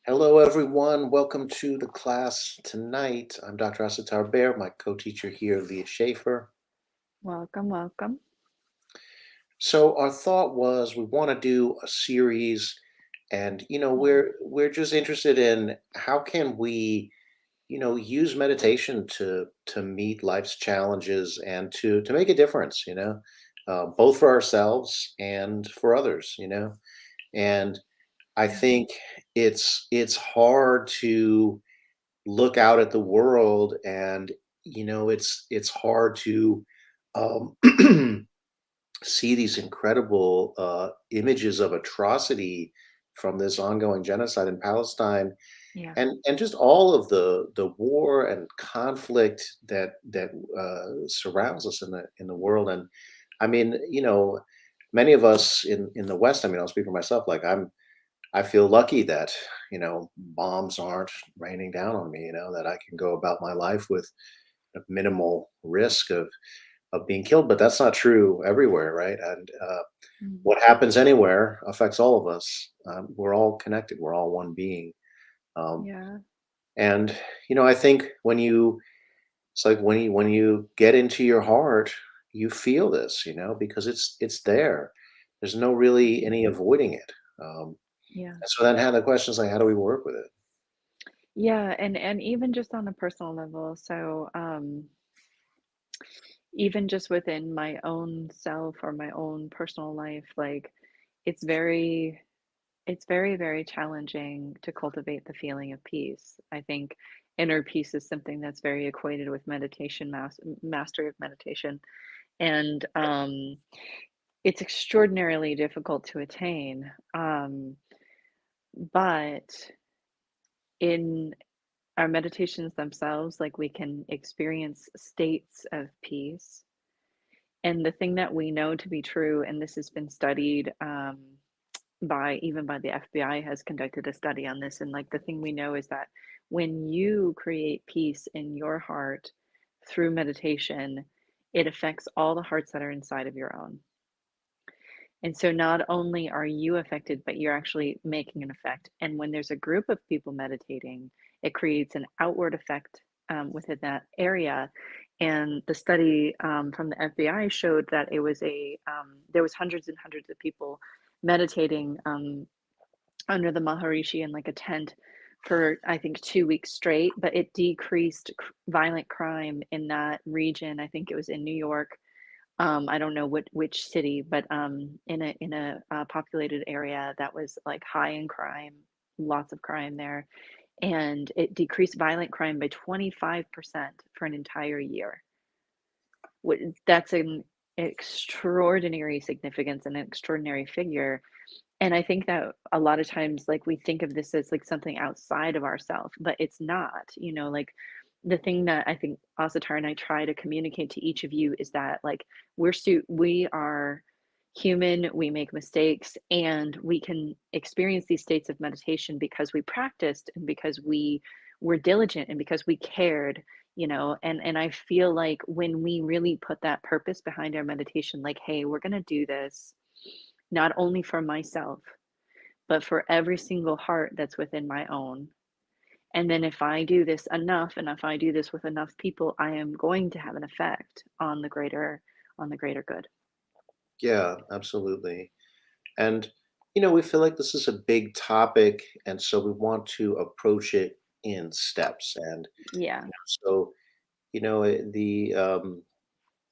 Hello, everyone. Welcome to the class tonight. I'm Dr. Asatar Bear, my co-teacher here, Leah Schaefer. Welcome, welcome. So our thought was we want to do a series, and Mhm. we're just interested in how can we, use meditation to meet life's challenges and to make a difference, both for ourselves and for others, And I Yeah. think it's hard to look out at the world and it's hard to um, see these incredible images of atrocity from this ongoing genocide in Palestine Yeah. and just all of the war and conflict that surrounds us in the world. And I mean, many of us in the West, I mean, I'll speak for myself, like I feel lucky that, bombs aren't raining down on me, that I can go about my life with a minimal risk of being killed. But that's not true everywhere, right? And Mhm. what happens anywhere affects all of us. We're all connected. We're all one being. Um, Yeah. and I think it's like when you get into your heart, you feel this, because it's there. There's no really Mhm. any avoiding it. Um, Yeah. and so then, how the question is like, how do we work with it? Yeah, and even just on a personal level, even just within my own self or my own personal life, like it's very it's very, very challenging to cultivate the feeling of peace. I think inner peace is something that's very equated with meditation, mastery of meditation, and it's extraordinarily difficult to attain. But in our meditations themselves, like we can experience states of peace. And the thing that we know to be true, and this has been studied by even by the FBI has conducted a study on this. And like the thing we know is that when you create peace in your heart through meditation, it affects all the hearts that are inside of your own. And so not only are you affected, but you're actually making an effect. And when there's a group of people meditating, it creates an outward effect within that area. And the study from the FBI showed that there was hundreds and hundreds of people meditating under the Maharishi in like a tent for I think 2 weeks straight, but it decreased violent crime in that region. I think it was in New York. I don't know which city, but in a populated area that was like high in crime, lots of crime there, and it decreased violent crime by 25% for an entire year. That's an extraordinary significance and an extraordinary figure. And I think that a lot of times, like we think of this as like something outside of ourselves, but it's not. Like the thing that I think Asatar and I try to communicate to each of you is that like we are human, we make mistakes, and we can experience these states of meditation because we practiced and because we were diligent and because we cared. And I feel like when we really put that purpose behind our meditation, like, hey, we're going to do this not only for myself, but for every single heart that's within my own. And then if I do this enough and if I do this with enough people, I am going to have an effect on the greater good. Yeah, absolutely. And we feel like this is a big topic, and so we want to approach it in steps. And Yeah. so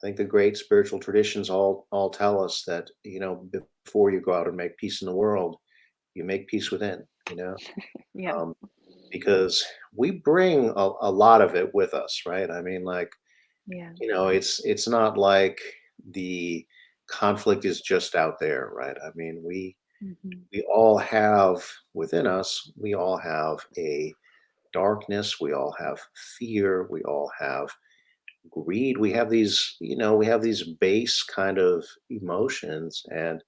I think the great spiritual traditions all tell us that before you go out and make peace in the world, you make peace within. Yeah. Um, because we bring a lot of it with us, right? I mean, like Yeah. it's not like the conflict is just out there, right? I mean, Mhm. we all have within us, we all have a darkness, we all have fear, we all have greed, we have these base kind of emotions. And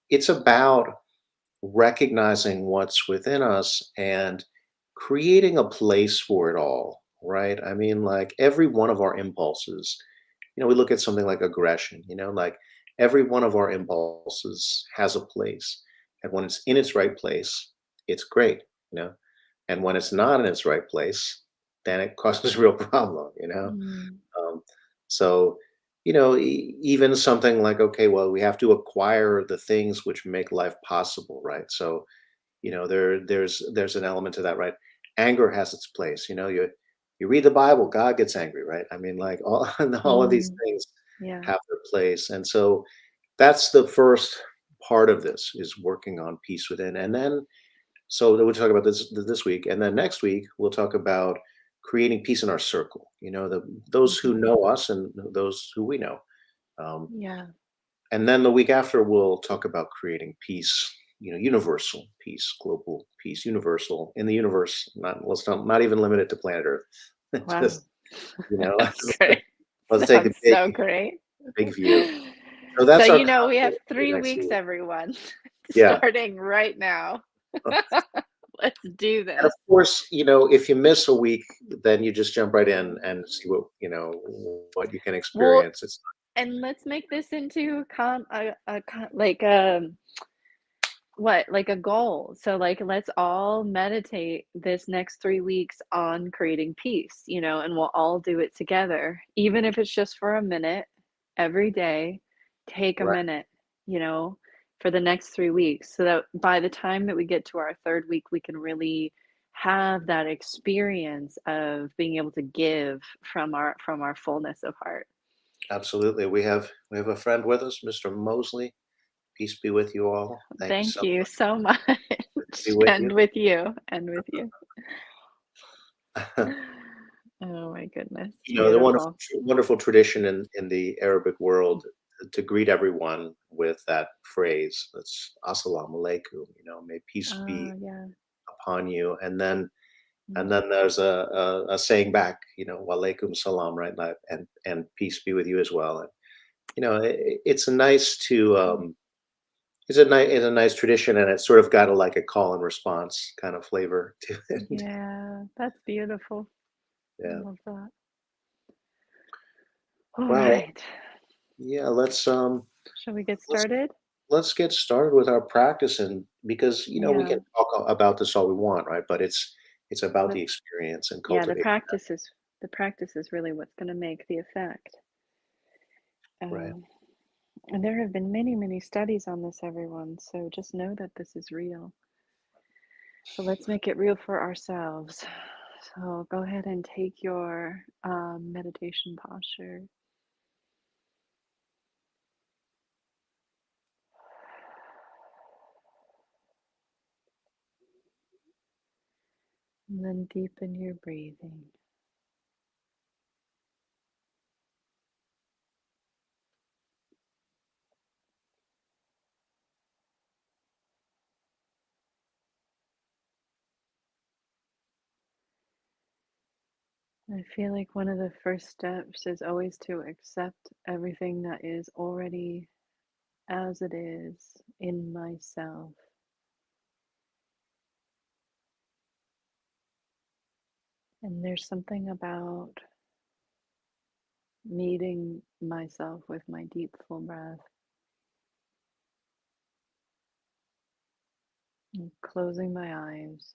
it's about recognizing what's within us and creating a place for it all, right? I mean, like every one of our impulses, we look at something like aggression, like every one of our impulses has a place. And when it's in its right place, it's great, you know. And when it's not in its right place, then it causes real problem, you know. Mm, Um, so, even something like, okay, well, we have to acquire the things which make life possible, right? So, there's an element to that, right? Anger has its place. You read the Bible, God gets angry, right? I mean, like all of these mm, things yeah. have their place, and so that's the first part of this is working on peace within, and then we'll talk about this week, and then next week we'll talk about creating peace in our circle. Those who Mhm. know us and those who we know. Um, Yeah. and then the week after we'll talk about creating peace. Universal peace, global peace, universal in the universe. Not even limited to planet Earth. Wow. Just let's, That's great. let's take the Sounds so great. big view. So So, that's our we have concept for the 3 next weeks, week. everyone, Yeah. starting right now. Let's do And of this. course, if you miss a week, then you just jump right in and see what you can Well, experience. It's and let's make this into like, what? Like a goal. So, like, let's all meditate this next 3 weeks on creating peace, and we'll all do it together. Even if it's just for a minute every day, take a right. minute, for the next 3 weeks so that by the time that we get to our 3rd week, we can really have that experience of being able to give from our fullness of heart. Absolutely. We have a friend with us, Mr. Mosley. Peace be with you all. Thank you Thank so you much. so much. Good to be with you. And with you, and with you. Oh my goodness, The wonderful, beautiful. wonderful tradition in the Arabic world to greet everyone with that phrase. That's "Assalamu alaikum." May peace be Yeah. upon you. And Mm, then there's a saying back, "Walaikum salam," right? And peace be with you as well. And it's a nice to mm. it's a nice tradition, and it's sort of got like a call and response kind of flavor to it. Yeah, that's beautiful. I Yeah. love that. All Well, right. yeah. Shall we get Let's started? let's get started with our practice, and because we Yeah. can talk about this all we want, right? But it's about The the experience and yeah, cultivating that, the practice is really what's going to make the effect. right? Um, and there have been many, many studies on this, everyone. So just know that this is real. But let's make it real for ourselves. So go ahead and take your meditation posture. And then deepen your breathing. I feel like one of the first steps is always to accept everything that is already as it is in myself. And there's something about meeting myself with my deep, full breath and closing my eyes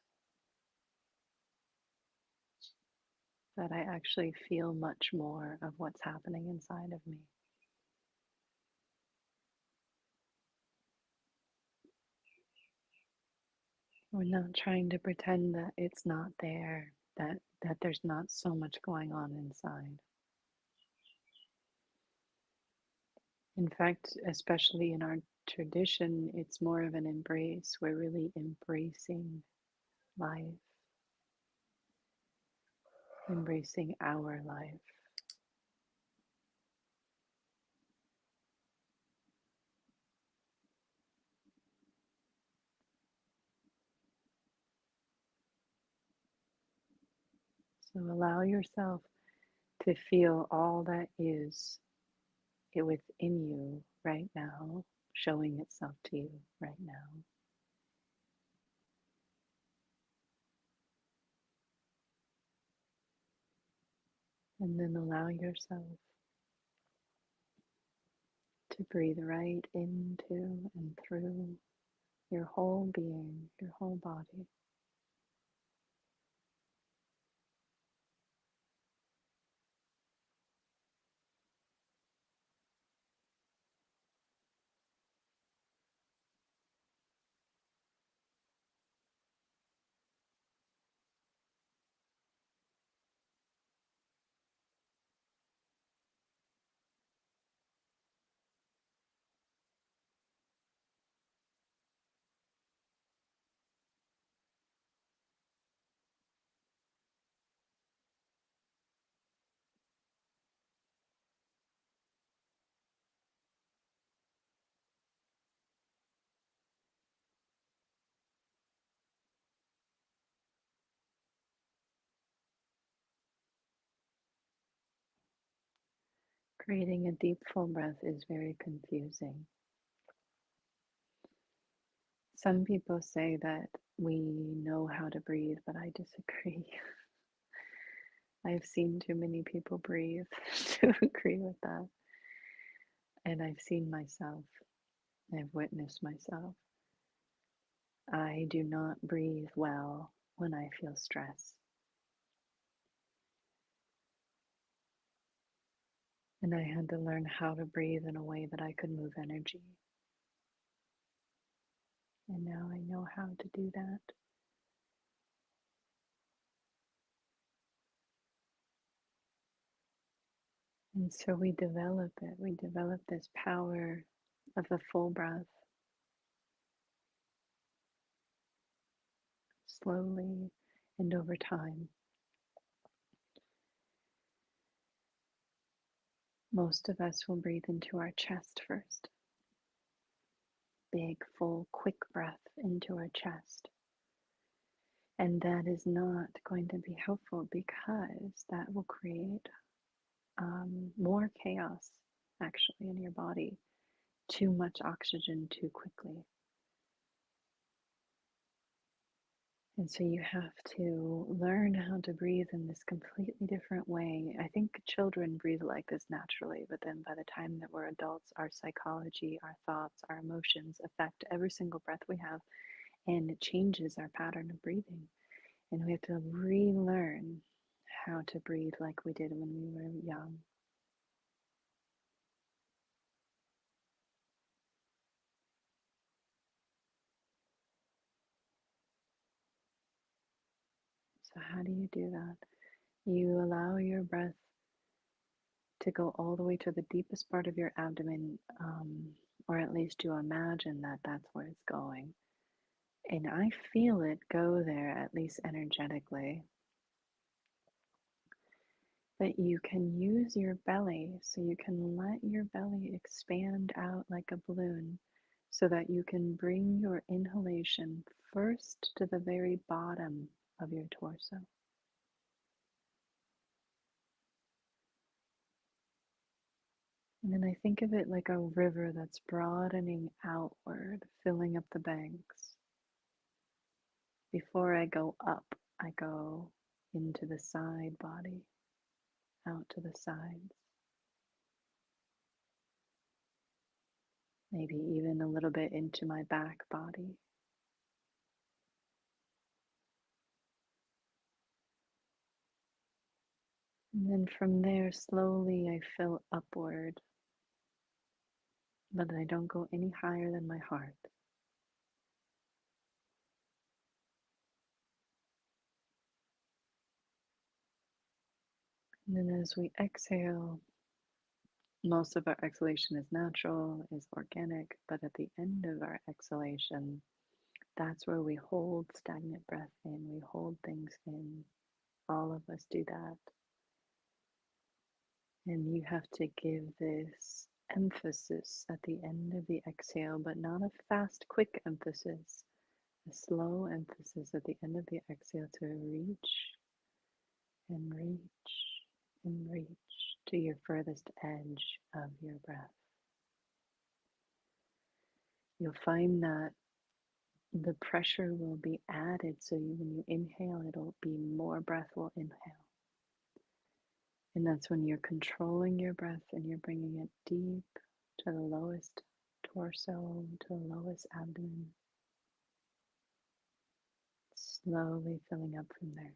that I actually feel much more of what's happening inside of me. We're not trying to pretend that it's not there, that there's not so much going on inside. In fact, especially in our tradition, it's more of an embrace. We're really embracing life, embracing our life. So allow yourself to feel all that is within you right now, showing itself to you right now. And then allow yourself to breathe right into and through your whole being, your whole body. Creating a deep, full breath is very confusing. Some people say that we know how to breathe, but I disagree. I've seen too many people breathe to agree with that. And I've seen myself, I've witnessed myself. I do not breathe well when I feel stress. And I had to learn how to breathe in a way that I could move energy. And now I know how to do that. And so we develop it. We develop this power of the full breath slowly and over time. Most of us will breathe into our chest first. Big, full, quick breath into our chest. And that is not going to be helpful because that will create more chaos actually in your body. Too much oxygen too quickly. And so you have to learn how to breathe in this completely different way. I think children breathe like this naturally, but then by the time that we're adults, our psychology, our thoughts, our emotions affect every single breath we have, and it changes our pattern of breathing. And we have to relearn how to breathe like we did when we were young. So, how do you do that? You allow your breath to go all the way to the deepest part of your abdomen, or at least you imagine that that's where it's going. And I feel it go there, at least energetically. But you can use your belly, so you can let your belly expand out like a balloon so that you can bring your inhalation first to the very bottom of your torso. And then I think of it like a river that's broadening outward, filling up the banks. Before I go up, I go into the side body, out to the sides, maybe even a little bit into my back body. And then from there, slowly I fill upward, but I don't go any higher than my heart. And then as we exhale, most of our exhalation is natural, is organic, but at the end of our exhalation, that's where we hold stagnant breath in, we hold things in. All of us do that. And you have to give this emphasis at the end of the exhale, but not a fast, quick emphasis, a slow emphasis at the end of the exhale to reach and reach and reach to your furthest edge of your breath. You'll find that the pressure will be added, so when you inhale, it'll be more breath will inhale. And that's when you're controlling your breath and you're bringing it deep to the lowest torso, to the lowest abdomen. slowly filling up from there.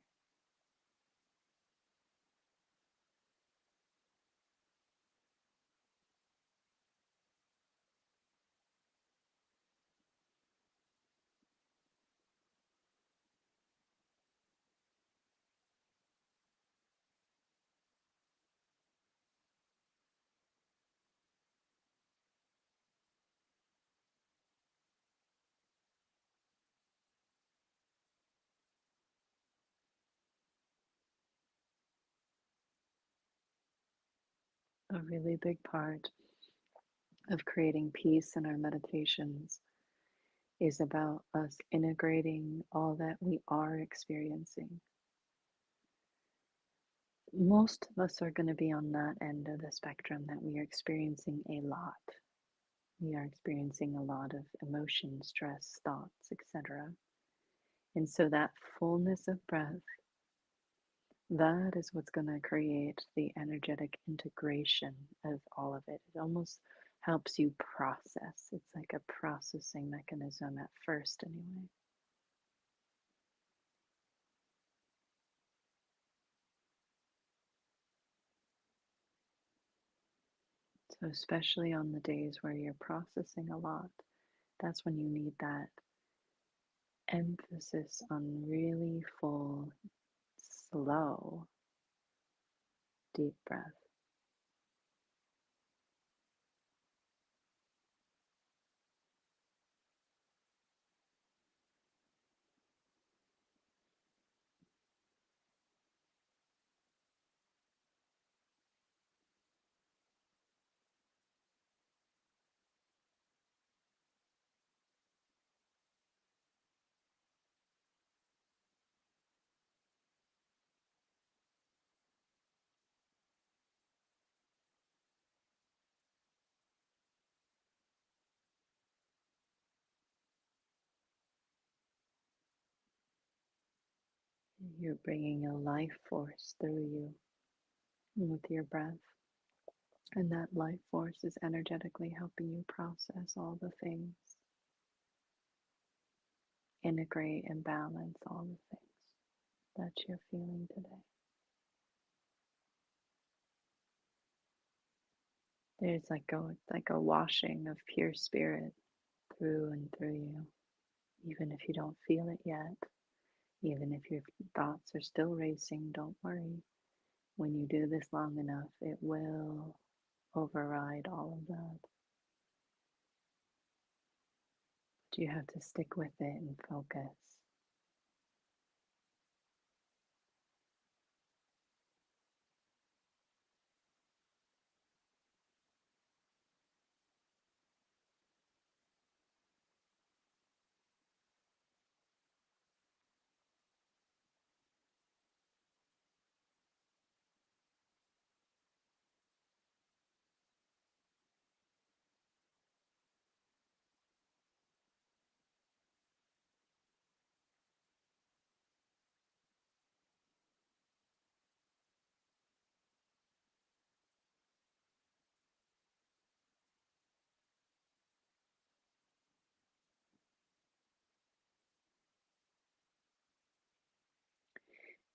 A really big part of creating peace in our meditations is about us integrating all that we are experiencing. Most of us are going to be on that end of the spectrum that we are experiencing a lot. We are experiencing a lot of emotion, stress, thoughts, etc. And so that fullness of breath, that is what's going to create the energetic integration of all of it. It almost helps you process. It's like a processing mechanism at first, anyway. So, especially on the days where you're processing a lot, that's when you need that emphasis on really full, slow, deep breath. You're bringing a life force through you with your breath, and that life force is energetically helping you process all the things, integrate and balance all the things that you're feeling today. There's like a washing of pure spirit through and through you, even if you don't feel it yet, even if your thoughts are still racing, don't worry. When you do this long enough, it will override all of that. But you have to stick with it and focus.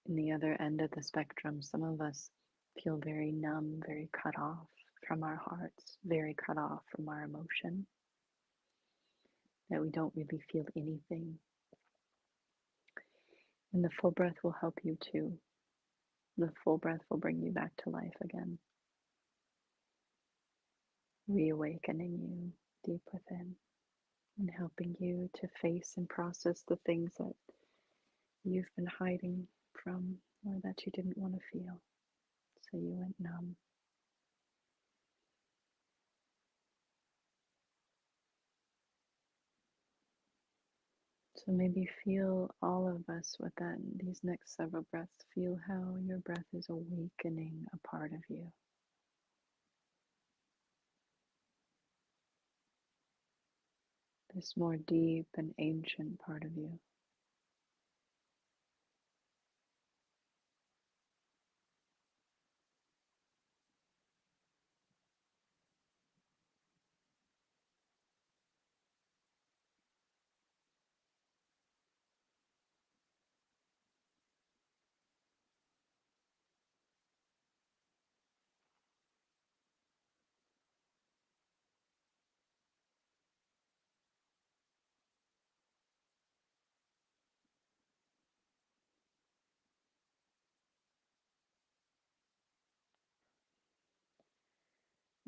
In the other end of the spectrum, some of us feel very numb, very cut off from our hearts, very cut off from our emotion, that we don't really feel anything. And the full breath will help you too. The full breath will bring you back to life again, reawakening you deep within and helping you to face and process the things that you've been hiding from or that you didn't want to feel. So you went numb. So maybe feel all of us with that, these next several breaths, feel how your breath is awakening a part of you. This more deep and ancient part of you.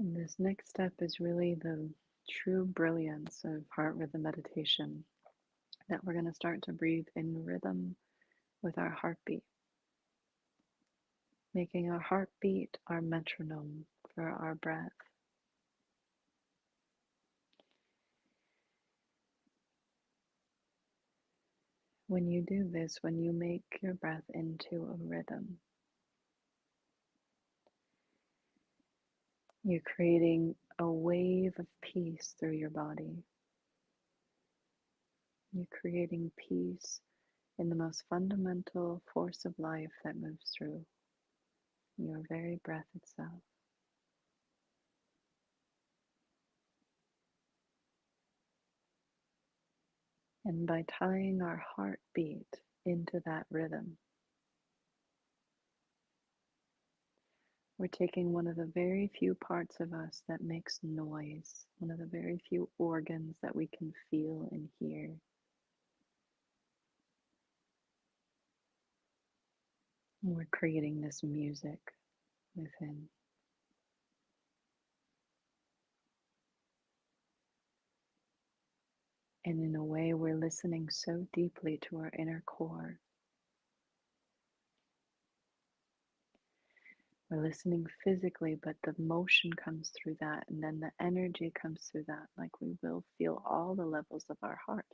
And this next step is really the true brilliance of heart rhythm meditation, that we're going to start to breathe in rhythm with our heartbeat, making our heartbeat our metronome for our breath. When you do this, when you make your breath into a rhythm, you're creating a wave of peace through your body. You're creating peace in the most fundamental force of life that moves through your very breath itself. And by tying our heartbeat into that rhythm, we're taking one of the very few parts of us that makes noise, one of the very few organs that we can feel and hear. And we're creating this music within. And in a way, we're listening so deeply to our inner core. We're listening physically, but the motion comes through that, and then the energy comes through that. Like we will feel all the levels of our heart.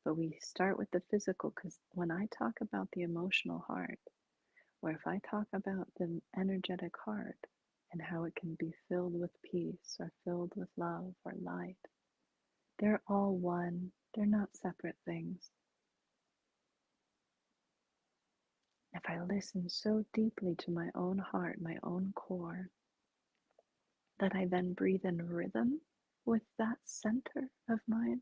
But we start with the physical, because when I talk about the emotional heart, or if I talk about the energetic heart and how it can be filled with peace or filled with love or light, they're all one. They're not separate things. If I listen so deeply to my own heart, my own core, that I then breathe in rhythm with that center of mine,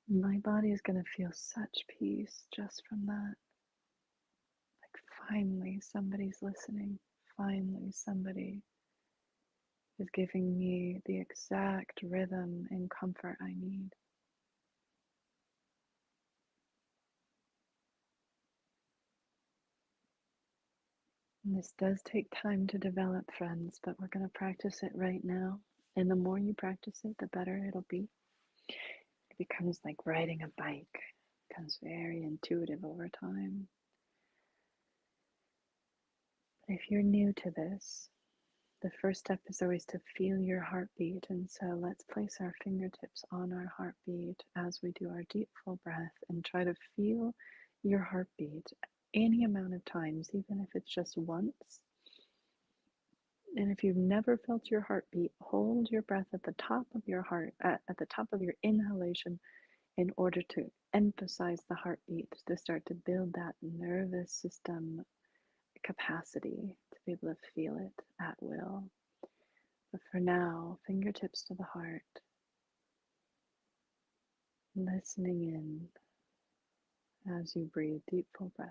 my body is going to feel such peace just from that. Like finally somebody's listening. Finally somebody is giving me the exact rhythm and comfort I need. And this does take time to develop, friends, but we're going to practice it right now. And the more you practice it, the better it'll be. It becomes like riding a bike. It becomes very intuitive over time. But if you're new to this, the first step is always to feel your heartbeat. And so let's place our fingertips on our heartbeat as we do our deep, full breath and try to feel your heartbeat any amount of times, even if it's just once. And if you've never felt your heartbeat, hold your breath at the top of your heart, at the top of your inhalation, in order to emphasize the heartbeat, to start to build that nervous system capacity to be able to feel it at will. But for now, fingertips to the heart, listening in as you breathe deep, full breath.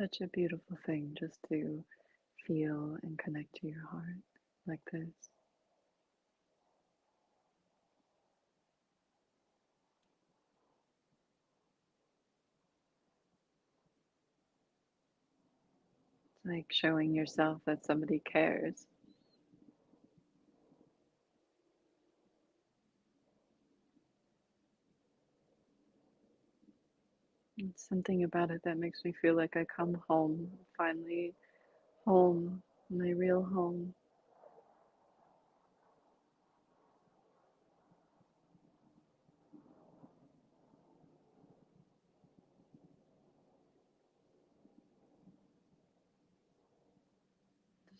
Such a beautiful thing just to feel and connect to your heart like this. It's like showing yourself that somebody cares. It's something about it that makes me feel like I come home, finally home, my real home.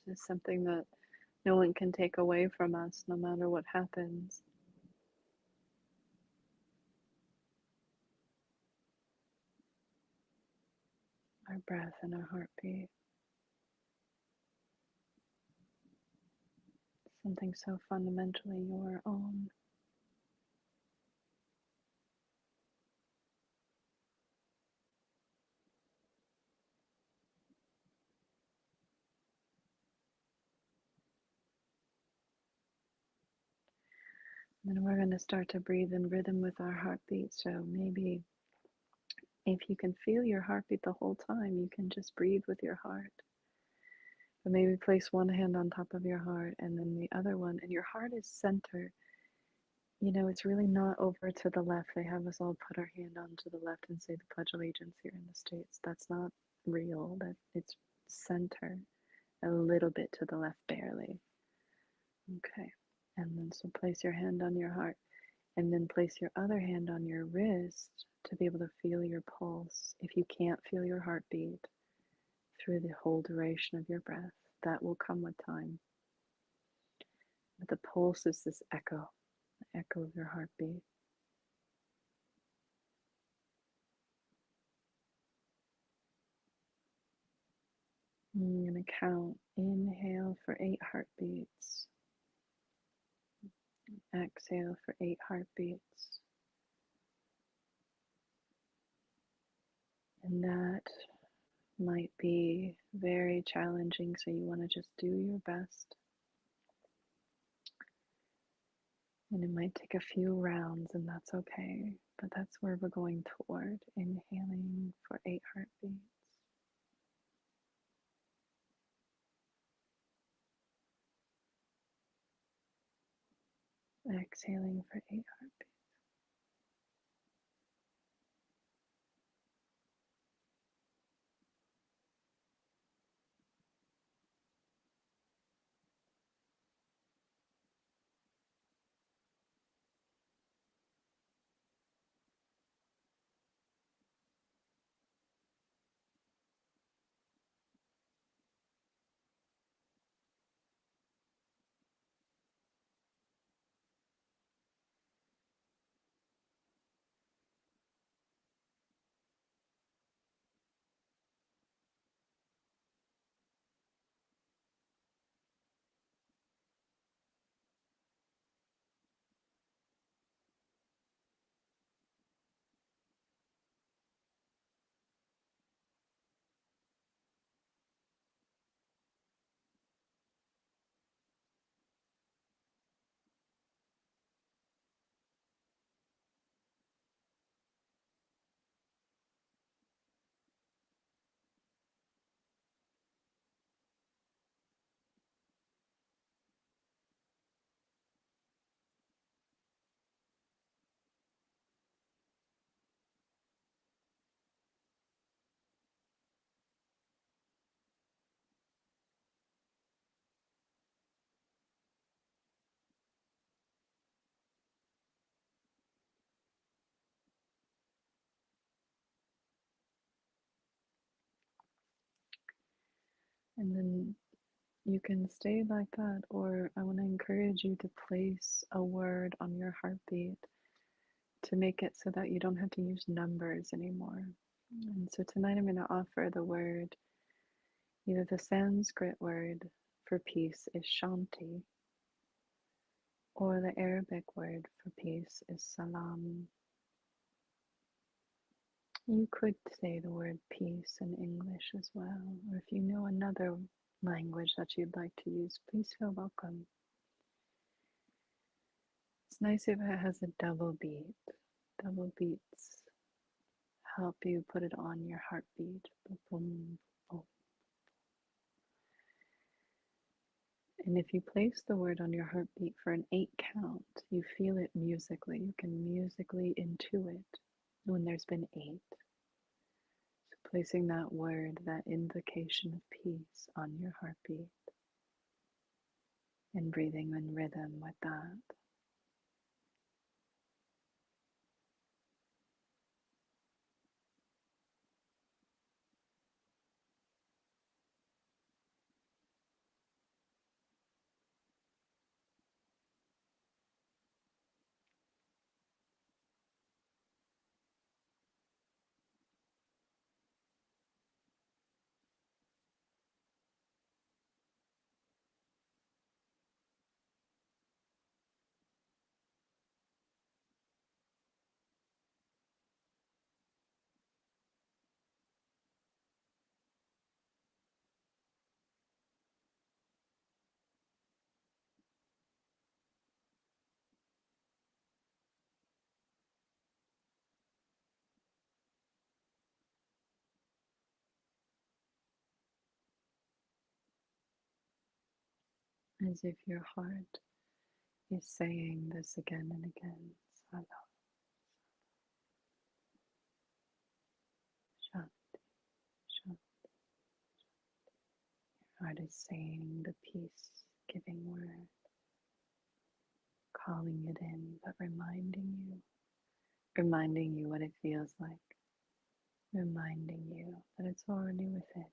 This is something that no one can take away from us, no matter what happens. Our breath and our heartbeat. Something so fundamentally your own. And then we're going to start to breathe in rhythm with our heartbeat. So maybe if you can feel your heartbeat the whole time, you can just breathe with your heart. But maybe place one hand on top of your heart and then the other one, and your heart is center. It's really not over to the left. They have us all put our hand onto the left and say the Pledge of Allegiance here in the States. That's not real. That it's center, a little bit to the left, barely. Okay. And then so place your hand on your heart and then place your other hand on your wrist to be able to feel your pulse. If you can't feel your heartbeat through the whole duration of your breath, that will come with time. But the pulse is this echo, the echo of your heartbeat. I'm going to count. Inhale for 8 heartbeats. Exhale for 8 heartbeats. And that might be very challenging, so you want to just do your best. And it might take a few rounds, and that's okay. But that's where we're going toward. Inhaling for 8 heartbeats. Exhaling for 8 heartbeats. And then you can stay like that, or I want to encourage you to place a word on your heartbeat to make it so that you don't have to use numbers anymore. And so tonight I'm going to offer the word, either the Sanskrit word for peace is Shanti, or the Arabic word for peace is Salam. You could say the word peace in English as well, or if you know another language that you'd like to use, please feel welcome. It's nice if it has a double beat. Double beats help you put it on your heartbeat. Boom, boom. And if you place the word on your heartbeat for an 8 count, you feel it musically. You can musically intuit when there's been 8. Placing that word, that invocation of peace on your heartbeat and breathing in rhythm with that. As if your heart is saying this again and again. Sada, shanti, shanti. Your heart is saying the peace giving word, calling it in, but reminding you what it feels like, reminding you that it's already within.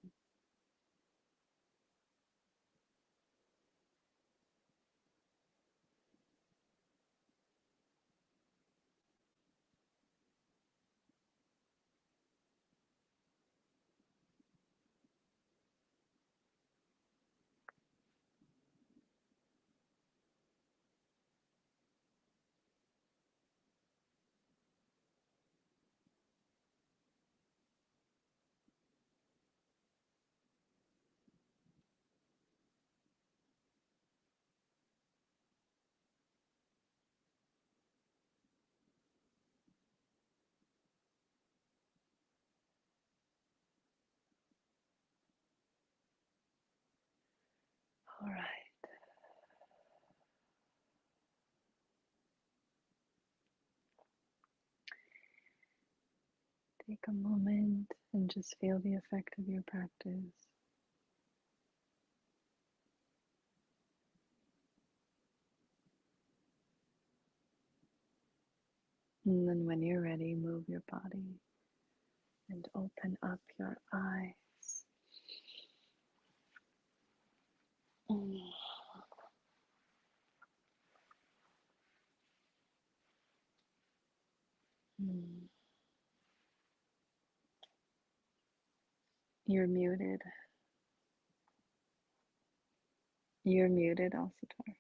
All right. Take a moment and just feel the effect of your practice. And then when you're ready, move your body and open up your eyes. Mm. Mm. You're muted. You're muted, Asatar.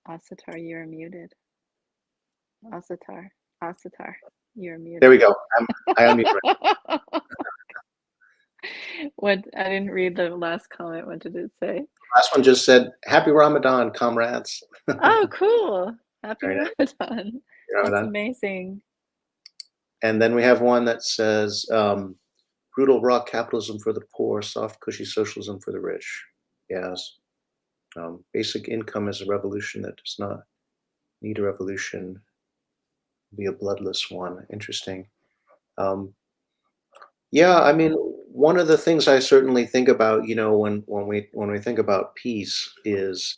Asatar, you're muted. Asatar, Asatar, you're There we muted. go. I unmute. What? I didn't read the last comment. What did it say? Last one just said, "Happy Ramadan, comrades." Oh, cool. Happy Very nice. Ramadan. That's Ramadan. amazing. And then we have one that says, "Brutal rock capitalism for the poor, soft cushy socialism for the rich." Yes. Basic income is a revolution that does not need a revolution. Be a bloodless one. Interesting. Um, yeah, I mean, one of the things I certainly think about, when we think about peace is,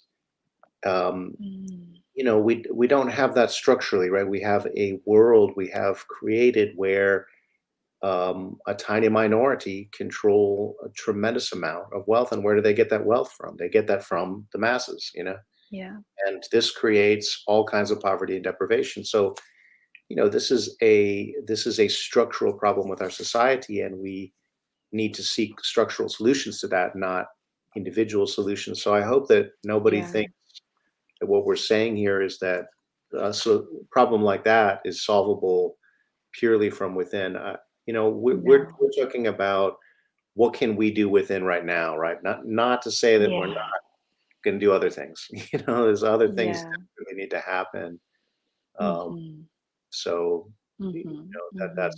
um, Mm. we don't have that structurally, right? We have a world we have created where a tiny minority control a tremendous amount of wealth, and where do they get that wealth from? They get that from the masses. Yeah, And this creates all kinds of poverty and deprivation. So, this is a structural problem with our society, and we need to seek structural solutions to that, not individual solutions. So I hope that nobody yeah, thinks that what we're saying here is that so problem like that is solvable purely from within. We're no, talking about what can we do within right now, right? Not to say that we're yeah, not going to do other things. There's other things yeah. that really need to happen. Um, Mm-hmm, so mm-hmm, that mm-hmm.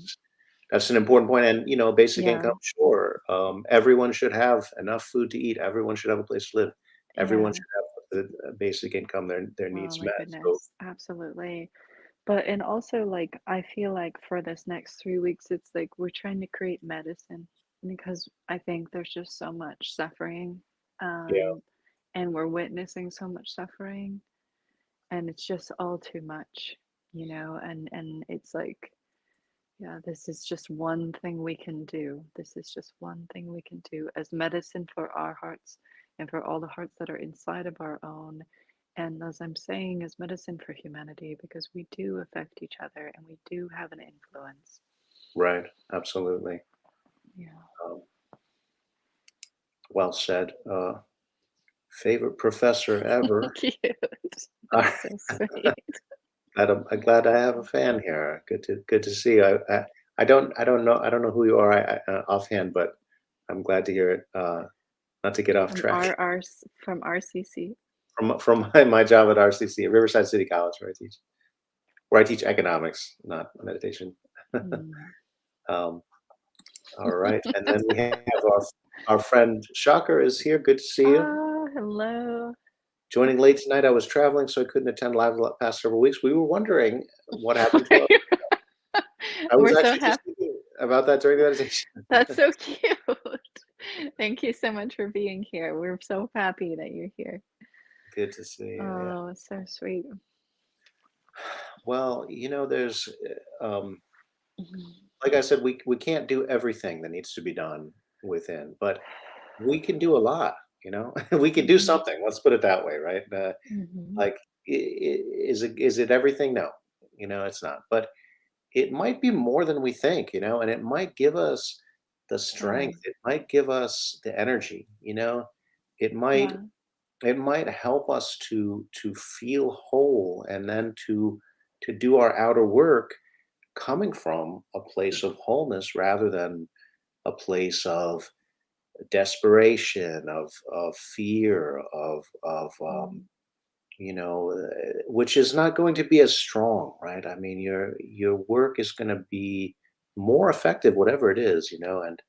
that's an important point. And basic Yeah, income, sure. Everyone should have enough food to eat. Everyone should have a place to live. Everyone yeah. should have the basic income, their Oh needs my met. So goodness, absolutely. But and also, like, I feel like for this next 3 weeks, it's like we're trying to create medicine because I think there's just so much suffering, Yeah, um, and we're witnessing so much suffering, and it's just all too much, and it's like, yeah, this is just one thing we can do. This is just one thing we can do as medicine for our hearts and for all the hearts that are inside of our own. And as I'm saying, as medicine for humanity, because we do affect each other and we do have an influence. right. Absolutely. Yeah. Um, well said. Favorite professor ever. Cute. I'm That's so sweet. glad I have a fan here. Good to see you. I don't know who you are offhand, but I'm glad to hear it. Not to get off From track R from RCC. from my job at RCC, at Riverside City College, where I teach economics, not meditation. Mm. Um, all right, and then we have our friend Shocker is here. Good to see you. Ah, hello. Joining late tonight. I was traveling, so I couldn't attend live the past several weeks. We were wondering what happened to. I was We're so actually just happy. thinking about that during the meditation. That's so cute. Thank you so much for being here. We're so happy that you're here. Good to see you. Yeah. Oh, it's so sweet. Well, there's, Mhm. like I said, we can't do everything that needs to be done within, but we can do a lot. We can do Mhm. something. Let's put it that way, right? Mhm. Like, is it everything? No, it's not. But it might be more than we think, and it might give us the Yeah. strength. It might give us the energy. It might Yeah. it might help us to feel whole, and then to do our outer work coming from a place of wholeness rather than a place of desperation, of fear, of Mm. which is not going to be as strong, right? I mean, your work is going to be more effective, whatever it is, and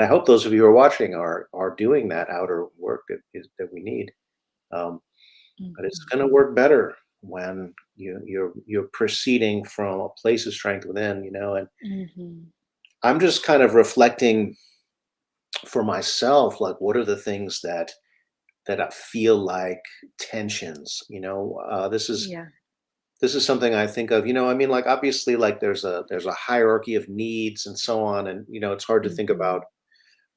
I hope those of you who are watching are doing that outer work that we need. Um, but it's Mhm. going to work better when you're proceeding from a place of strength within, and Mhm. I'm just kind of reflecting for myself, like what are the things that I feel like tensions. Yeah. This is something I think of. I mean, like obviously, like there's a hierarchy of needs and so on, and it's hard to think about Mhm.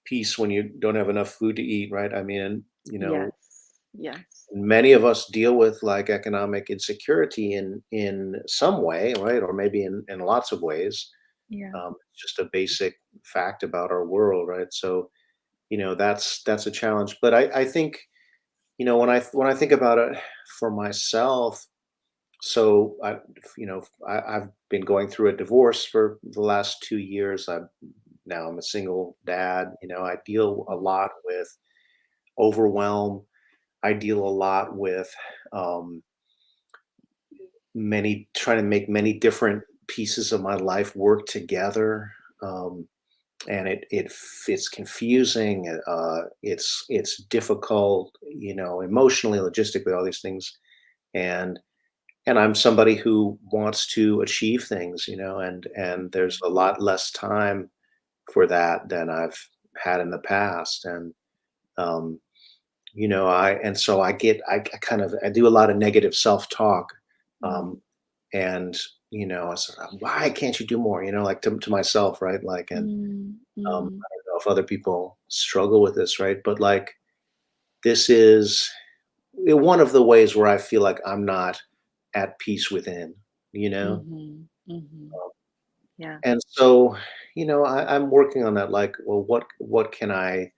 peace when you don't have enough food to eat, right? I mean, and Yes. Yes. many of us deal with like economic insecurity in some way, right? Or maybe in lots of ways. Yeah. It's just a basic fact about our world, right? So that's a challenge. But I think when I think about it for myself, so I've been going through a divorce for the last 2 years. I'm a single dad. I deal a Mm. lot with overwhelm. I deal a lot with um, many trying to make many different pieces of my life work together. Um, and it's confusing. It's difficult, emotionally, logistically, all these things. And I'm somebody who wants to achieve things, and there's Mhm. a lot less time for that than I've had in the past. And um, so I kind of I do a lot of negative self-talk. Um, Mm. and I said, why can't you do more? Like to myself, right? Like, and Mm. I Mm. don't know if other people struggle with this, right? But like, this is one of the ways where I feel like I'm not at peace within, you know? Mhm. Mhm. Um, Yeah. And so, I'm working on that. Like, well, what can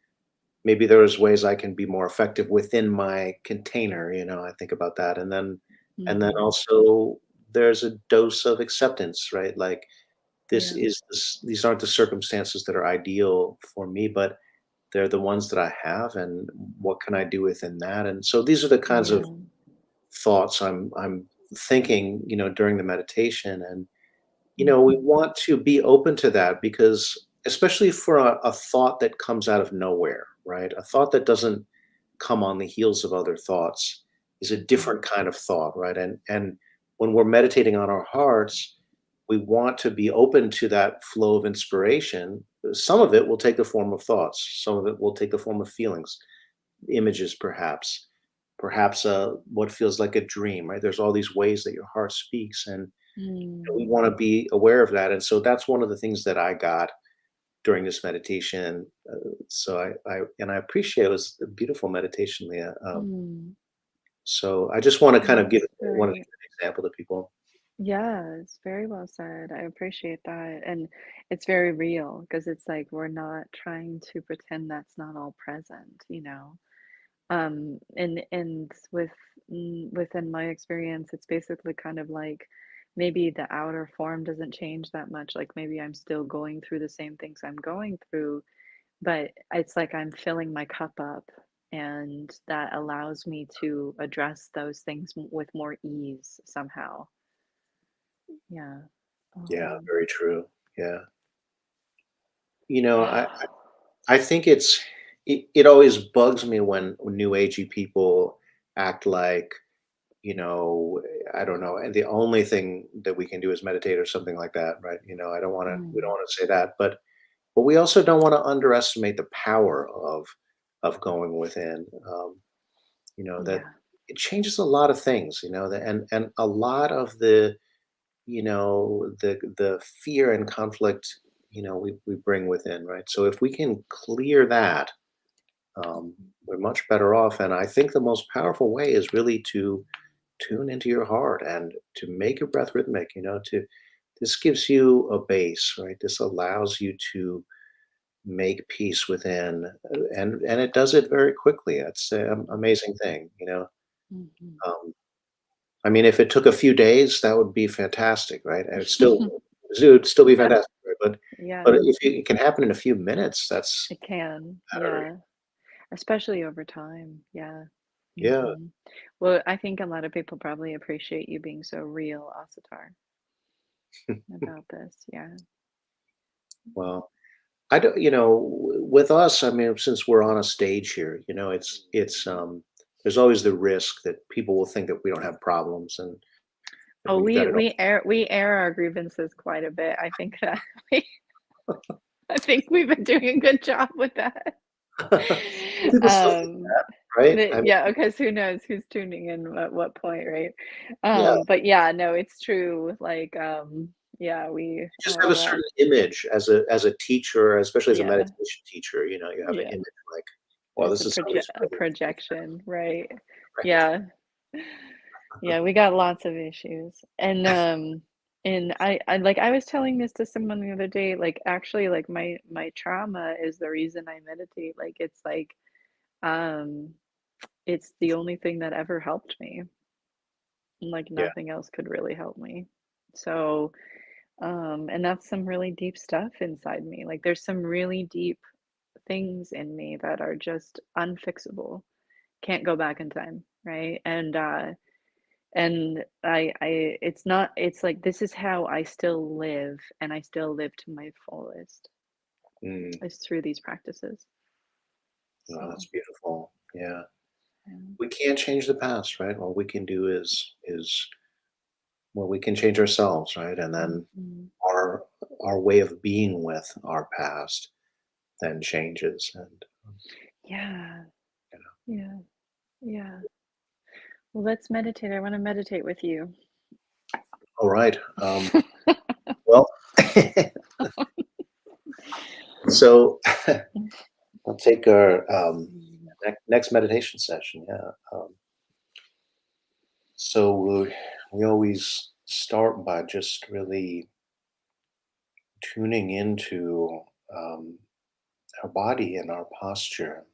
maybe there's ways I can be more effective within my container, I think about that. And then Mhm. also there's a dose of acceptance, right? Like Yeah. these aren't the circumstances that are ideal for me, but they're the ones that I have, and what can I do within that? And so these are the kinds of Yeah. thoughts I'm thinking, during the meditation. And we Mhm. want to be open to that, because especially for a thought that comes out of nowhere, right? A thought that doesn't come on the heels of other thoughts is a Mhm. different kind of thought, right? And when we're meditating on our hearts, we want to be open to that flow of inspiration. Some of it will take the form of thoughts, some of it will take the form of feelings, images, perhaps what feels like a dream, right? There's all these ways that your heart speaks, and we Mm, want to be aware of that. And so that's one of the things that I got during this meditation. So I appreciate it. It was a beautiful meditation, Leah. mm. So I just want to kind of That's want to very, give an example to people. yeah, it's very well said. I appreciate that. And it's very real because it's like we're not trying to pretend that's not all present, you know? And within my experience, it's basically kind of like maybe the outer form doesn't change that much. Like maybe I'm still going through the same things I'm going through, but it's like I'm filling my cup up, and that allows me to address those things with more ease somehow. Yeah. Yeah, Um, very true. Yeah. You know, I think it always bugs me when new agey people act like, I don't know, and the only thing that we can do is meditate or something like that, right? We don't mm, want to say that, but we also don't want to underestimate the power of going within. That yeah. it changes a lot of things, and a lot of the fear and conflict, we bring within, right? So if we can clear that, we're much better off. And I think the most powerful way is really to tune into your heart and to make your breath rhythmic. To This gives you a base, right? This allows you to make peace within, and it does it very quickly. It's an amazing thing. Mhm. Um, I mean, if it took a few days, that would be fantastic, right? And it would still be Yeah, fantastic, right? But yeah, it can happen in a few minutes, that's it can. better. Yeah. Especially over time, yeah. Yeah. Mhm. Well, I think a lot of people probably appreciate you being so real, Asatar, about this, yeah. Well, I don't, with us, I mean, since we're on a stage here, there's always the risk that people will think that we don't have problems and that Oh, we've got it all. we air our grievances quite a bit. I think that we I think we've been doing a good job with that. People still think Um, that, right? I but mean, yeah, because who knows who's tuning in at what point, right? yeah, But yeah, no, it's true. Like, yeah, we, you just have a that, certain image as a teacher, especially as a yeah, meditation teacher. You have an yeah. image like, well, There's this is somebody who's a really, projection, right? right. Yeah. Yeah, we got lots of issues. And I like I was telling this to someone the other day, like actually like my trauma is the reason I meditate. Like um it's the only thing that ever helped me. Like Yeah, nothing else could really help me. So, and that's some really deep stuff inside me. Like there's some really deep things in me that are just unfixable. Can't go back in time, right? And it's not, it's like this is how I still live, and I still live to my fullest mm, is through these practices. oh, So, that's beautiful. Yeah, yeah. we can't change the past, right? All we can do is well, we can change ourselves, right? And then Mhm. our our way of being with our past then changes. And Yeah, you know, yeah, yeah. Well, let's meditate. I want to meditate with you. all right. Well, so we'll take our next meditation session. Yeah. So we always start by just really tuning into um, our body and our posture.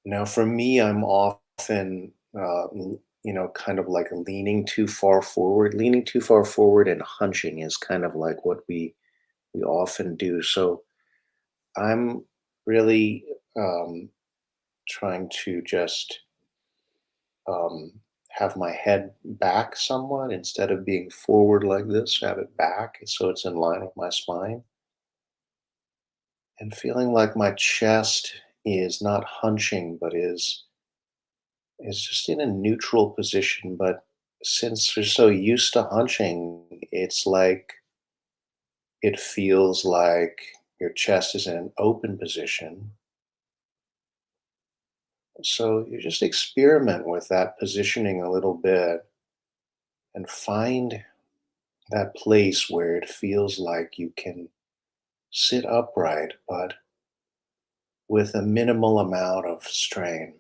Now, for me, I'm often, kind of like leaning too far forward. Leaning too far forward and hunching is kind of like what we often do. So I'm really trying to just um, have my head back somewhat instead of being forward like this. Have it back so it's in line with my spine, and feeling like my chest is not hunching, but is is just in a neutral position. But since you're so used to hunching, it's like it feels like your chest is in an open position. So you just experiment with that positioning a little bit and find that place where it feels like you can sit upright, but with a minimal amount of strain.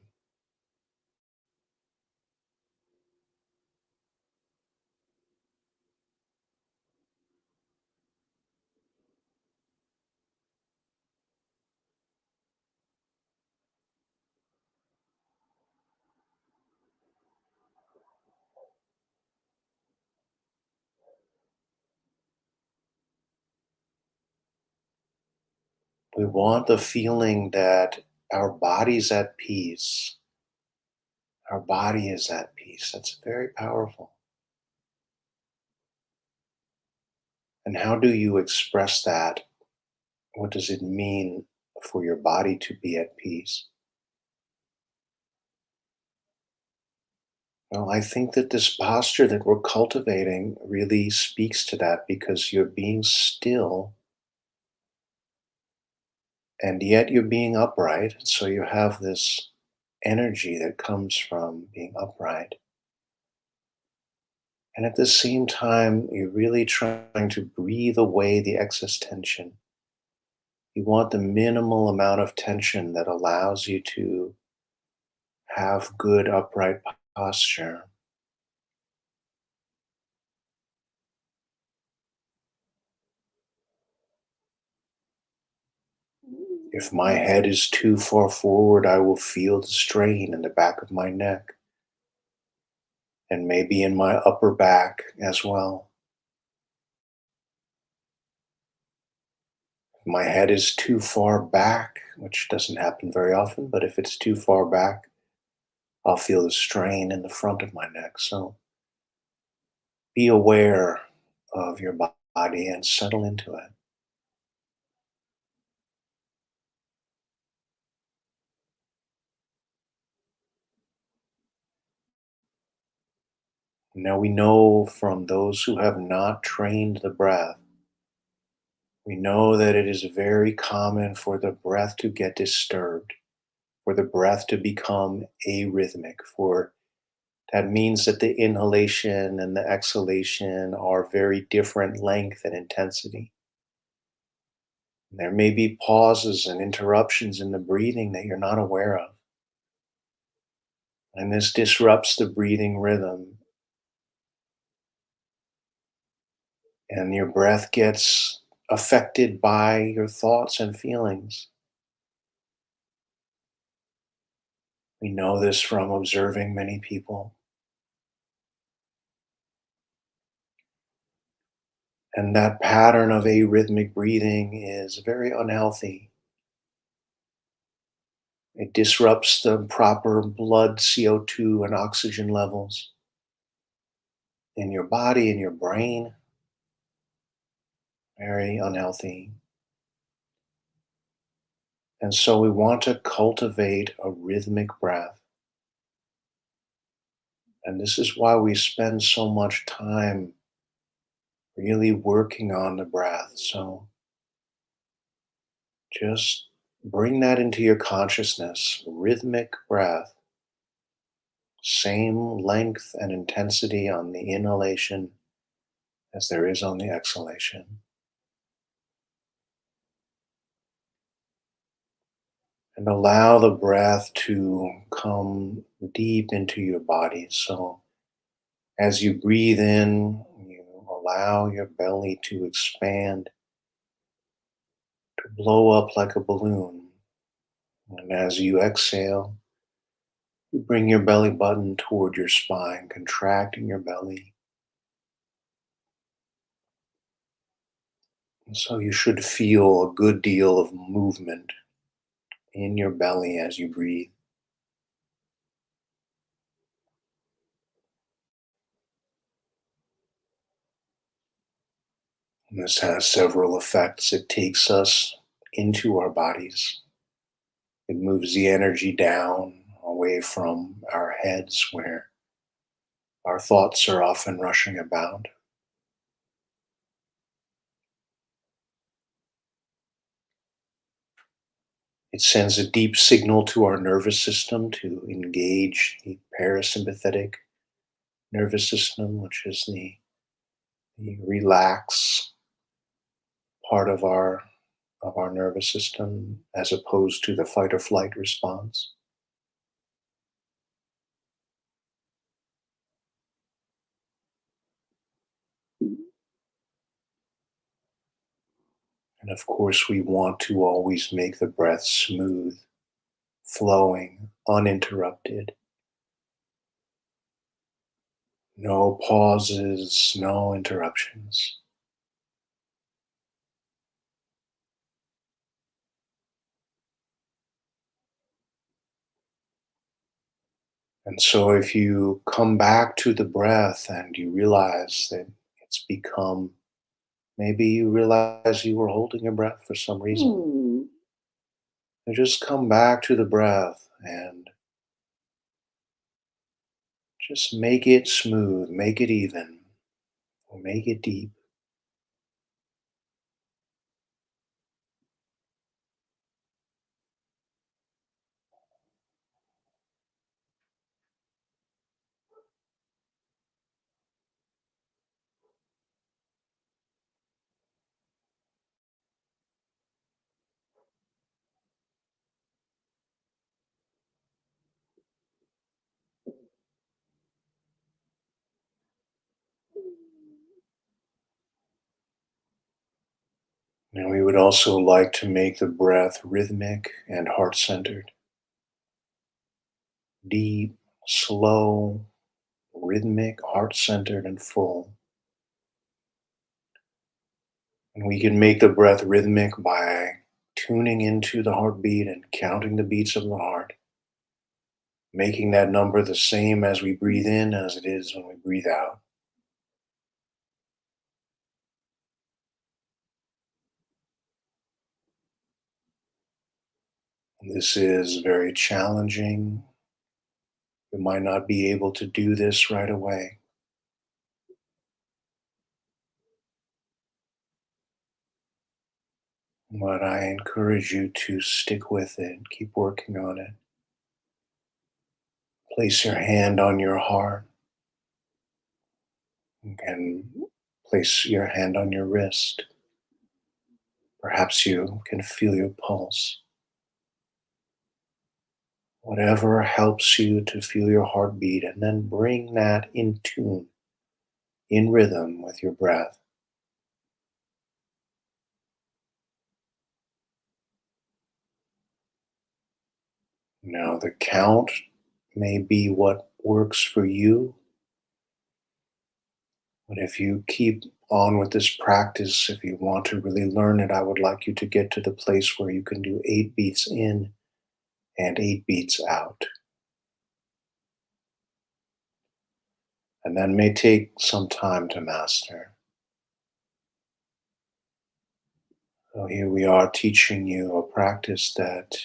We want the feeling that our body's at peace. Our body is at peace. That's very powerful. And how do you express that? What does it mean for your body to be at peace? Well, I think that this posture that we're cultivating really speaks to that because you're being still and yet you're being upright. So you have this energy that comes from being upright. And at the same time, you're really trying to breathe away the excess tension. You want the minimal amount of tension that allows you to have good upright posture. If my head is too far forward, I will feel the strain in the back of my neck and maybe in my upper back as well. If my head is too far back, which doesn't happen very often, but if it's too far back, I'll feel the strain in the front of my neck. So be aware of your body and settle into it. Now, we know from those who have not trained the breath, we know that it is very common for the breath to get disturbed, for the breath to become arrhythmic, for that means that the inhalation and the exhalation are very different length and intensity. There may be pauses and interruptions in the breathing that you're not aware of. And this disrupts the breathing rhythm, and your breath gets affected by your thoughts and feelings. We know this from observing many people. And that pattern of arrhythmic breathing is very unhealthy. It disrupts the proper blood CO2 and oxygen levels in your body, in your brain. Very unhealthy. And so we want to cultivate a rhythmic breath. And this is why we spend so much time really working on the breath. So just bring that into your consciousness. Rhythmic breath, same length and intensity on the inhalation as there is on the exhalation. And allow the breath to come deep into your body. So as you breathe in, you allow your belly to expand, to blow up like a balloon. And as you exhale, you bring your belly button toward your spine, contracting your belly. And so you should feel a good deal of movement in your belly as you breathe. And this has several effects. It takes us into our bodies. It moves the energy down away from our heads where our thoughts are often rushing about. It sends a deep signal to our nervous system to engage the parasympathetic nervous system, which is the relax part of our nervous system, as opposed to the fight or flight response. And of course, we want to always make the breath smooth, flowing, uninterrupted. No pauses, no interruptions. And so, if you come back to the breath and you realize that it's become, maybe you realize you were holding your breath for some reason, and just come back to the breath and just make it smooth, make it even, or make it deep. And we would also like to make the breath rhythmic and heart centered, deep, slow, rhythmic, heart centered, and full. And we can make the breath rhythmic by tuning into the heartbeat and counting the beats of the heart, making that number the same as we breathe in as it is when we breathe out. And this is very challenging. You might not be able to do this right away, but I encourage you to stick with it, keep working on it. Place your hand on your heart. You can place your hand on your wrist. Perhaps you can feel your pulse. Whatever helps you to feel your heartbeat, and then bring that in tune, in rhythm with your breath. Now, the count may be what works for you, but if you keep on with this practice, if you want to really learn it, I would like you to get to the place where you can do 8 beats in and 8 beats out. And that may take some time to master. So here we are teaching you a practice that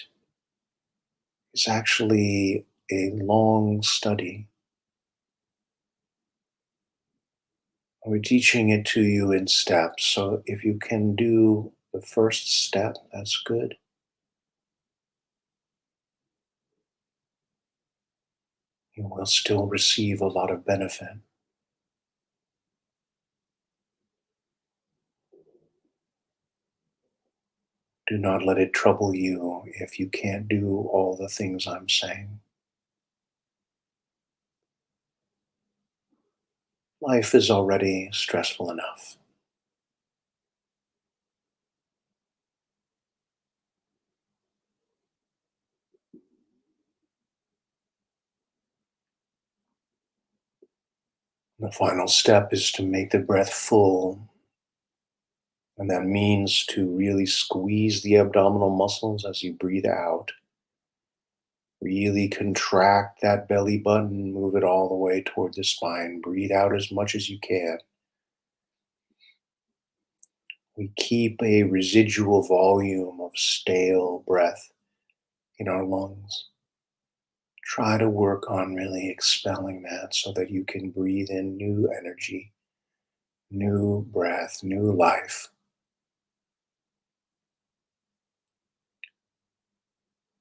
is actually a long study. We're teaching it to you in steps. So if you can do the first step, that's good. You will still receive a lot of benefit. Do not let it trouble you if you can't do all the things I'm saying. Life is already stressful enough. The final step is to make the breath full, and that means to really squeeze the abdominal muscles as you breathe out. Really contract that belly button, move it all the way toward the spine. Breathe out as much as you can. We keep a residual volume of stale breath in our lungs. Try to work on really expelling that so that you can breathe in new energy, new breath, new life.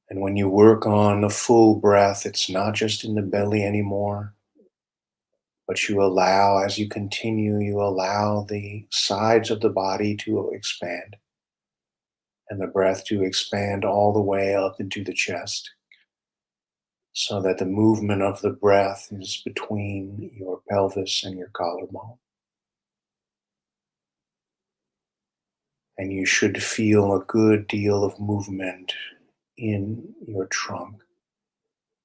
And when you work on the full breath, it's not just in the belly anymore, but you allow, as you continue, you allow the sides of the body to expand and the breath to expand all the way up into the chest so that the movement of the breath is between your pelvis and your collarbone. And you should feel a good deal of movement in your trunk,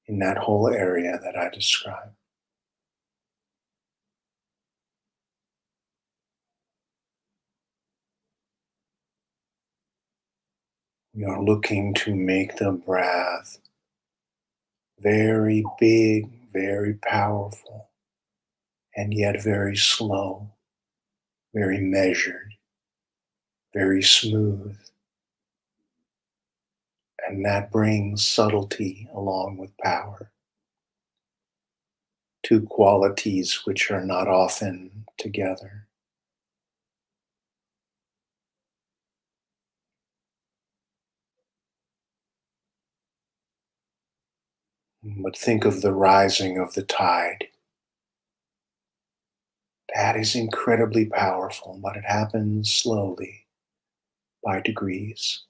in that whole area that I described. We are looking to make the breath very big, very powerful, and yet very slow, very measured, very smooth. And that brings subtlety along with power, two qualities which are not often together. But think of the rising of the tide. That is incredibly powerful, but it happens slowly, by degrees.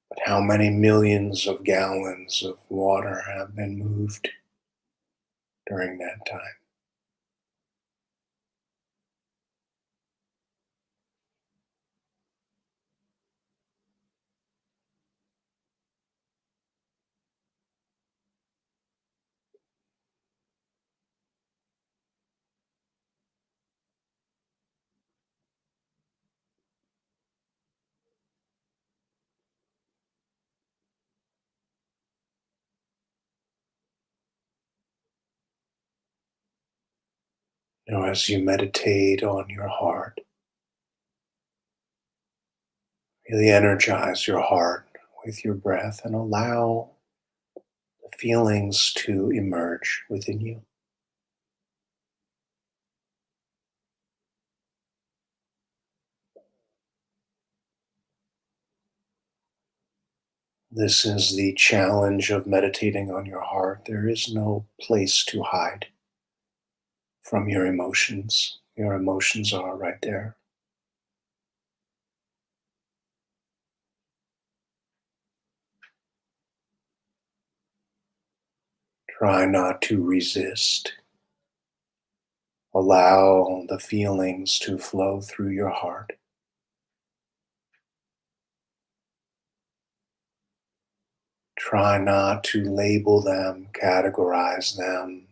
But how many millions of gallons of water have been moved during that time? Now, as you meditate on your heart, really energize your heart with your breath and allow the feelings to emerge within you. This is the challenge of meditating on your heart. There is no place to hide from your emotions. Your emotions are right there. Try not to resist. Allow the feelings to flow through your heart. Try not to label them, categorize them.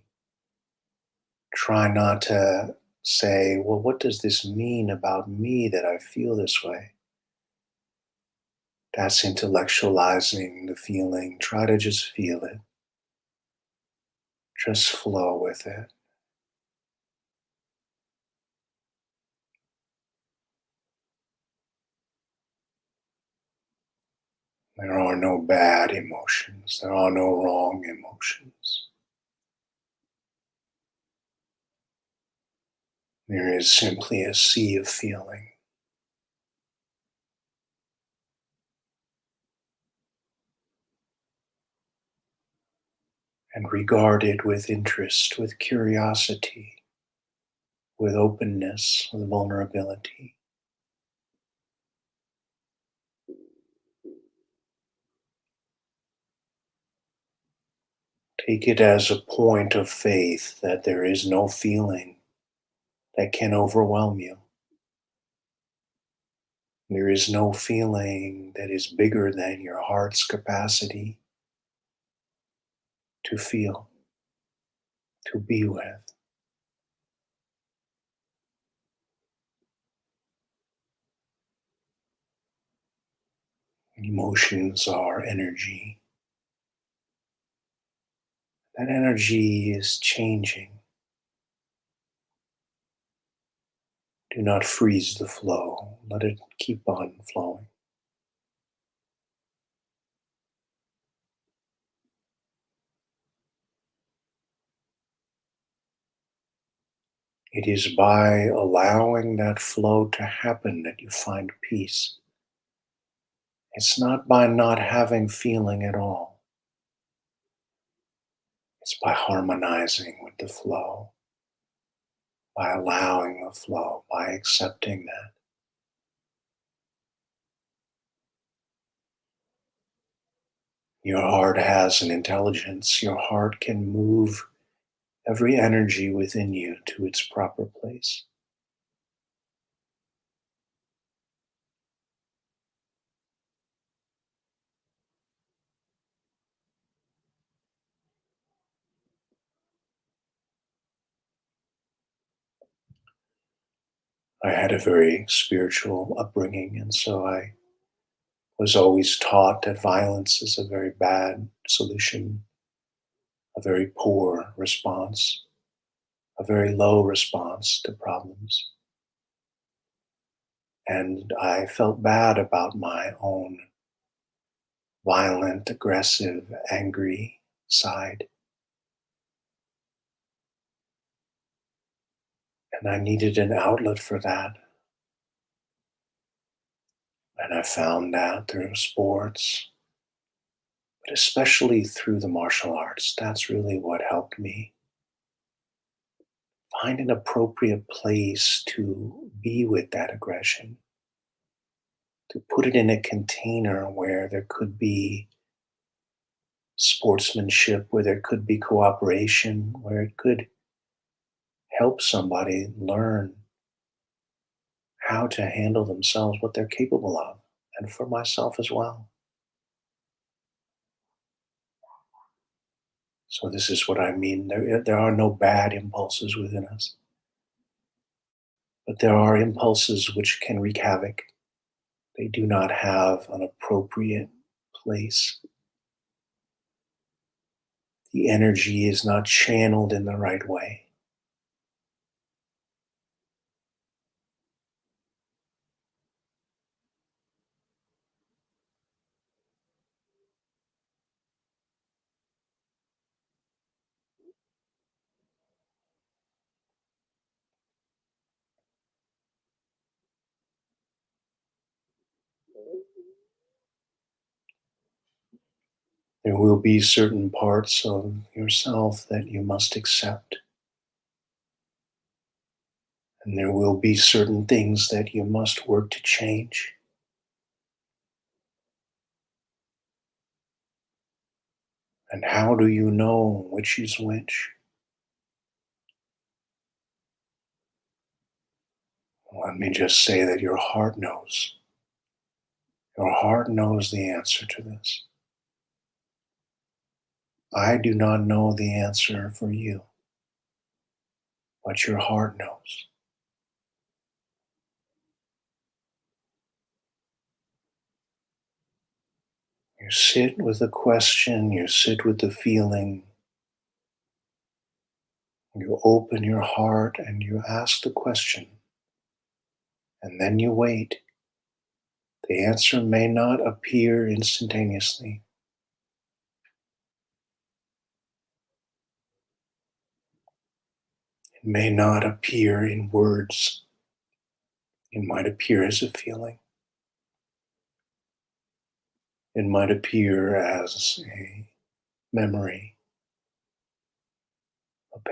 Try not to say, well, what does this mean about me that I feel this way? That's intellectualizing the feeling. Try to just feel it, just flow with it. There are no bad emotions, there are no wrong emotions. There is simply a sea of feeling. And regard it with interest, with curiosity, with openness, with vulnerability. Take it as a point of faith that there is no feeling that can overwhelm you. There is no feeling that is bigger than your heart's capacity to feel, to be with. Emotions are energy. That energy is changing. Do not freeze the flow. Let it keep on flowing. It is by allowing that flow to happen that you find peace. It's not by not having feeling at all. It's by harmonizing with the flow, by allowing the flow, by accepting that. Your heart has an intelligence. Your heart can move every energy within you to its proper place. I had a very spiritual upbringing, and so I was always taught that violence is a very bad solution, a very poor response, a very low response to problems. And I felt bad about my own violent, aggressive, angry side. And I needed an outlet for that. And I found that through sports, but especially through the martial arts. That's really what helped me find an appropriate place to be with that aggression, to put it in a container where there could be sportsmanship, where there could be cooperation, where it could help somebody learn how to handle themselves, what they're capable of, and for myself as well. So, this is what I mean. There are no bad impulses within us, but there are impulses which can wreak havoc. They do not have an appropriate place. The energy is not channeled in the right way. There will be certain parts of yourself that you must accept, and there will be certain things that you must work to change. And how do you know which is which? Let me just say that your heart knows. Your heart knows the answer to this. I do not know the answer for you, but your heart knows. You sit with the question, you sit with the feeling, you open your heart and you ask the question, and then you wait. The answer may not appear instantaneously. It may not appear in words. It might appear as a feeling. It might appear as a memory.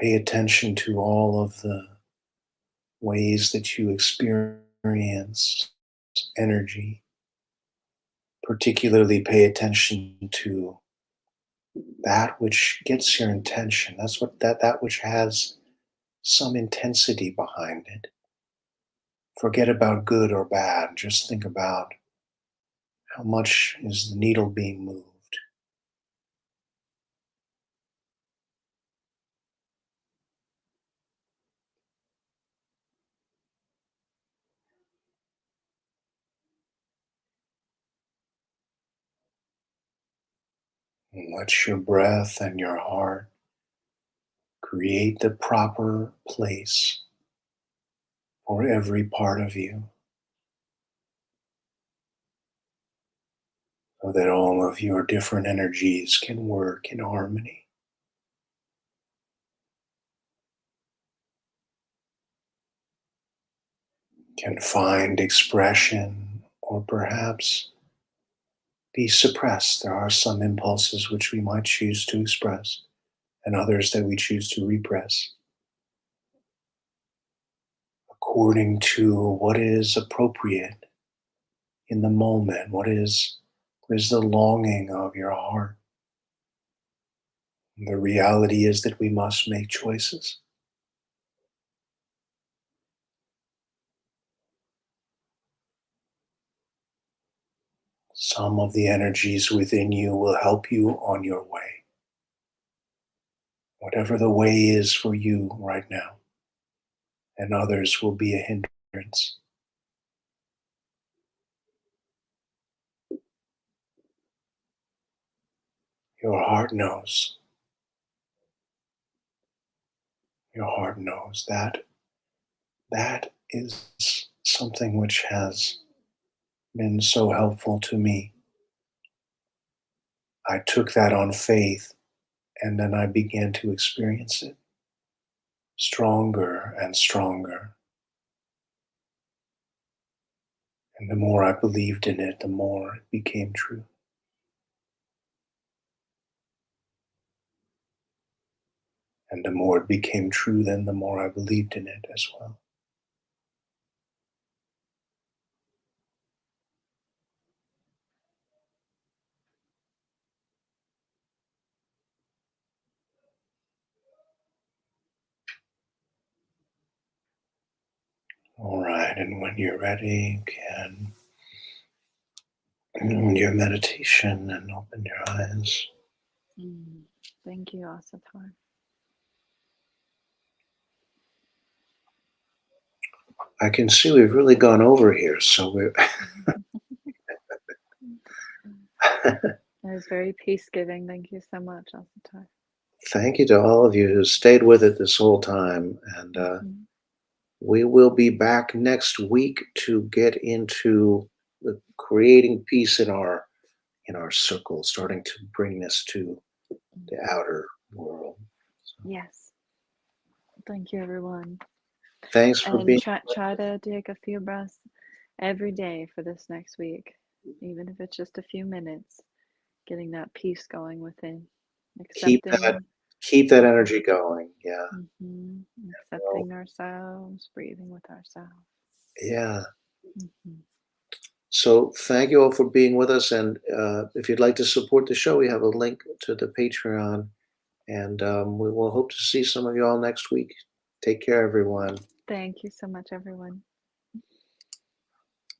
Pay attention to all of the ways that you experience energy. Particularly pay attention to that which gets your intention. That's what that which has some intensity behind it. Forget about good or bad. Just think about how much is the needle being moved. And let your breath and your heart create the proper place for every part of you, so that all of your different energies can work in harmony. Can find expression or perhaps be suppressed. There are some impulses which we might choose to express and others that we choose to repress according to what is appropriate in the moment, what is the longing of your heart. The reality is that we must make choices. Some of the energies within you will help you on your way, whatever the way is for you right now, and others will be a hindrance. Your heart knows. Your heart knows that that is something which has been so helpful to me. I took that on faith and then I began to experience it stronger and stronger. And the more I believed in it, the more it became true. And the more it became true, then the more I believed in it as well. All right, and when you're ready, you can end your meditation and open your eyes. Mm. Thank you, Asatar. I can see we've really gone over here, so we're It was very peace giving. Thank you so much, Asatar. thank you to all of you who stayed with it this whole time. And Mhm. we will be back next week to get into the creating peace in our circle, starting to bring this to the Mhm. outer world. So, Yes. Thank you, everyone. thanks for And being. try to take a few breaths every day for this next week, even if it's just a few minutes, getting that peace going within, keep that accepting. keep that Mhm, energy going. Yeah. accepting ourselves, breathing with ourselves. Yeah. Mhm. So thank you all for being with us. And if you'd like to support the show, we have a link to the Patreon. And we will hope to see some of you all next week. Take care, everyone. Thank you so much, everyone.